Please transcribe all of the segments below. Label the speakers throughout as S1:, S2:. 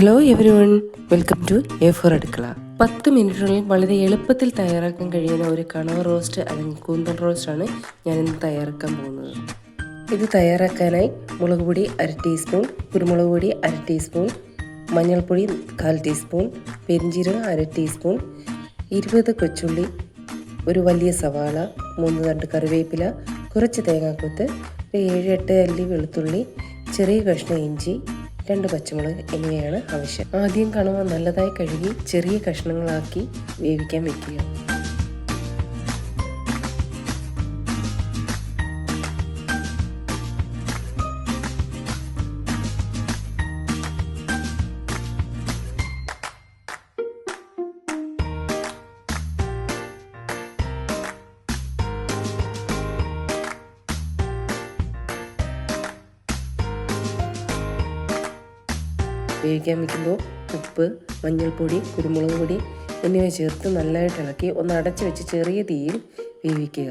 S1: Hello everyone, welcome to A4 അടുക്കള. 10 മിനിറ്റിനുള്ളിൽ വളരെ എളുപ്പത്തിൽ തയ്യാറാക്കാൻ കഴിയുന്ന ഒരു കണവ റോസ്റ്റ് അല്ലെങ്കിൽ കൂന്തൽ റോസ്റ്റാണ് ഞാനിന്ന് തയ്യാറാക്കാൻ പോകുന്നത്. ഇത് തയ്യാറാക്കാനായി മുളക് പൊടി 1/2 ടീസ്പൂൺ, കുരുമുളക് പൊടി 1/2 ടീസ്പൂൺ, മഞ്ഞൾപ്പൊടി 1/4 ടീസ്പൂൺ, പെരിഞ്ജീരകം 1/2 ടീസ്പൂൺ, 20 കൊച്ചുള്ളി, ഒരു വലിയ സവാള, 3 തണ്ട് കറിവേപ്പില, കുറച്ച് തേങ്ങാക്കൊത്ത്, 7-8 അല്ലി വെളുത്തുള്ളി, ചെറിയ കഷ്ണം ഇഞ്ചി, 2 പച്ചമുളക് എന്നിവയാണ് ആവശ്യം. ആദ്യം കണവ നല്ലതായി കഴുകി ചെറിയ കഷ്ണങ്ങളാക്കി വേവിക്കാൻ വെക്കുക. വേവിക്കാൻ വയ്ക്കുമ്പോൾ ഉപ്പ്, മഞ്ഞൾപ്പൊടി, കുരുമുളക് പൊടി എന്നിവ ചേർത്ത് നല്ലതായിട്ട് ഇളക്കി ഒന്ന് അടച്ചു വെച്ച് ചെറിയ തീയിൽ വേവിക്കുക.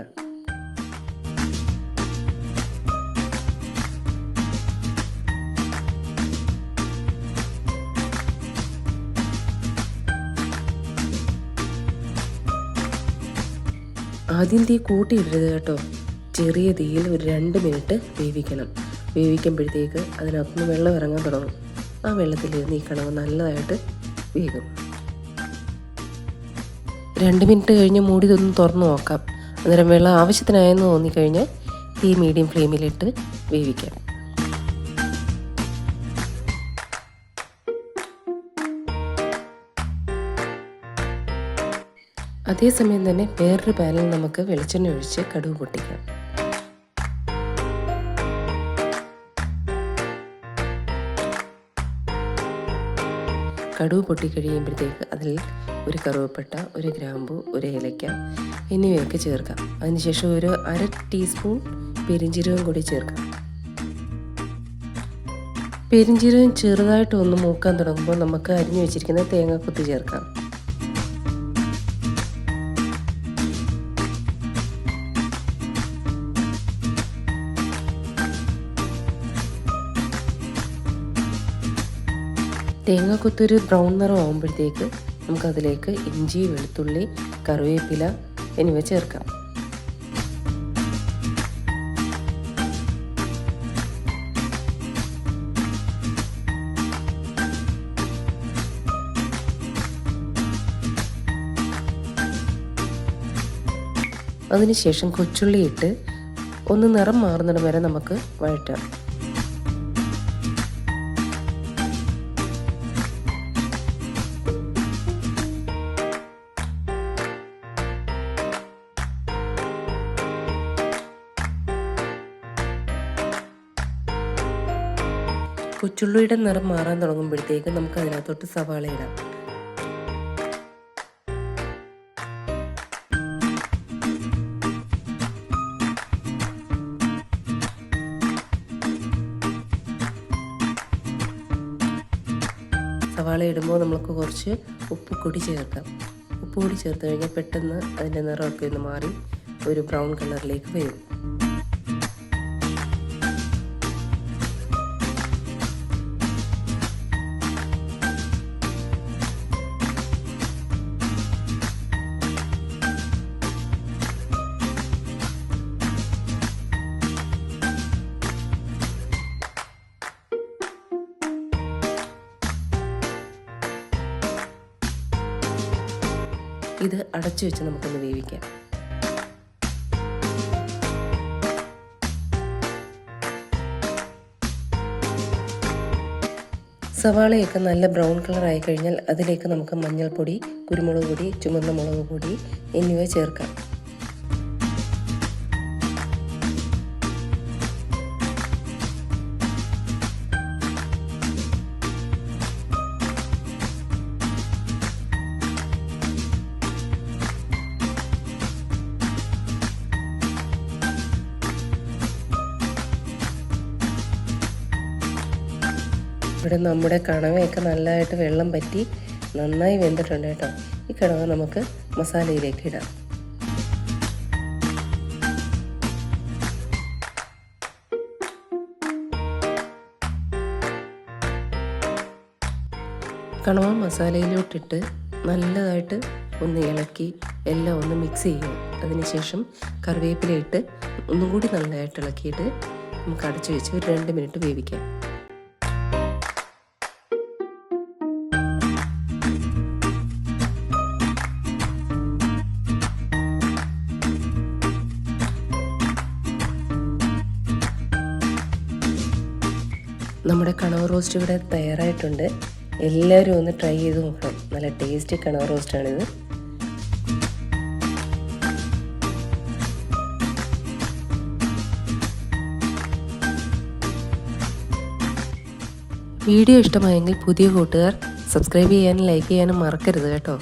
S1: ആദ്യം തീ കൂട്ടിയിടരുത് കേട്ടോ. ചെറിയ തീയിൽ ഒരു 2 മിനിറ്റ് വേവിക്കണം. വേവിക്കുമ്പോഴത്തേക്ക് അതിനകത്തുനിന്ന് വെള്ളം ഇറങ്ങാൻ തുടങ്ങും. ആ വെള്ളത്തിലിരുന്ന് ഈ കണവ നല്ലതായിട്ട് വേകും. 2 മിനിറ്റ് കഴിഞ്ഞ് മൂടി ഇതൊന്ന് തുറന്ന് നോക്കാം. അന്നേരം വെള്ളം ആവശ്യത്തിനായെന്ന് തോന്നിക്കഴിഞ്ഞാൽ തീ മീഡിയം ഫ്ലെയിമിലിട്ട് വേവിക്കാം. അതേസമയം തന്നെ വേറൊരു പാനിൽ നമുക്ക് വെളിച്ചെണ്ണ ഒഴിച്ച് കടുക് പൊട്ടിക്കാം. കടുക് പൊട്ടിക്കഴിയുമ്പോഴത്തേക്ക് അതിൽ ഒരു കറുവപ്പട്ട, ഒരു ഗ്രാമ്പു, ഒരു ഏലക്ക എന്നിവയൊക്കെ ചേർക്കാം. അതിനുശേഷം ഒരു 1/2 ടീസ്പൂൺ പെരിഞ്ജീരകം കൂടി ചേർക്കാം. പെരിഞ്ജീരകം ചെറുതായിട്ട് ഒന്ന് മൂക്കാൻ തുടങ്ങുമ്പോൾ നമുക്ക് അരിഞ്ഞു വെച്ചിരിക്കുന്ന തേങ്ങാക്കൊത്ത് ചേർക്കാം. തേങ്ങാക്കൊത്തൊരു ബ്രൗൺ നിറം ആകുമ്പോഴത്തേക്ക് നമുക്കതിലേക്ക് ഇഞ്ചി, വെളുത്തുള്ളി, കറിവേപ്പില എന്നിവ ചേർക്കാം. അതിനുശേഷം കൊച്ചുള്ളി ഇട്ട് ഒന്ന് നിറം മാറുന്നിടം വരെ നമുക്ക് വഴറ്റാം. കൊച്ചുള്ളിയുടെ നിറം മാറാൻ തുടങ്ങുമ്പോഴത്തേക്ക് നമുക്ക് അതിനകത്തോട്ട് സവാള ഇടാം. സവാള ഇടുമ്പോൾ നമുക്ക് കുറച്ച് ഉപ്പ് കൂടി ചേർക്കാം. ഉപ്പ് കൂടി ചേർത്ത് കഴിഞ്ഞാൽ പെട്ടെന്ന് അതിൻ്റെ നിറമൊക്കെ ഒന്ന് മാറി ഒരു ബ്രൗൺ കളറിലേക്ക് വരും. ഇത് അടച്ചു വെച്ച് നമുക്കൊന്ന് വേവിക്കാം. സവാളയൊക്കെ നല്ല ബ്രൗൺ കളറായി കഴിഞ്ഞാൽ അതിലേക്ക് നമുക്ക് മഞ്ഞൾപ്പൊടി, കുരുമുളക് പൊടി, ചുവന്ന മുളക് പൊടി എന്നിവ ചേർക്കാം. ഇവിടെ നമ്മുടെ കണവയൊക്കെ നല്ലതായിട്ട് വെള്ളം പറ്റി നന്നായി വെന്തിട്ടുണ്ട് കേട്ടോ. ഈ കണവ നമുക്ക് മസാലയിലേക്ക് ഇടാം. കണവ മസാലയിലോട്ടിട്ട് നല്ലതായിട്ട് ഒന്ന് ഇളക്കി എല്ലാം ഒന്ന് മിക്സ് ചെയ്യും. അതിനുശേഷം കറിവേപ്പില ഇട്ട് ഒന്നും കൂടി നല്ലതായിട്ട് ഇളക്കിയിട്ട് നമുക്ക് അടച്ചു വെച്ച് ഒരു 2 മിനിറ്റ് വേവിക്കാം. നമ്മുടെ കണവ റോസ്റ്റ് ഇവിടെ തയ്യാറായിട്ടുണ്ട്. എല്ലാവരും ഒന്ന് ട്രൈ ചെയ്ത് നോക്കണം. നല്ല ടേസ്റ്റി കണവ റോസ്റ്റാണിത്. വീഡിയോ ഇഷ്ടമായെങ്കിൽ പുതിയ കൂട്ടുകാർ സബ്സ്ക്രൈബ് ചെയ്യാനും ലൈക്ക് ചെയ്യാനും മറക്കരുത് കേട്ടോ.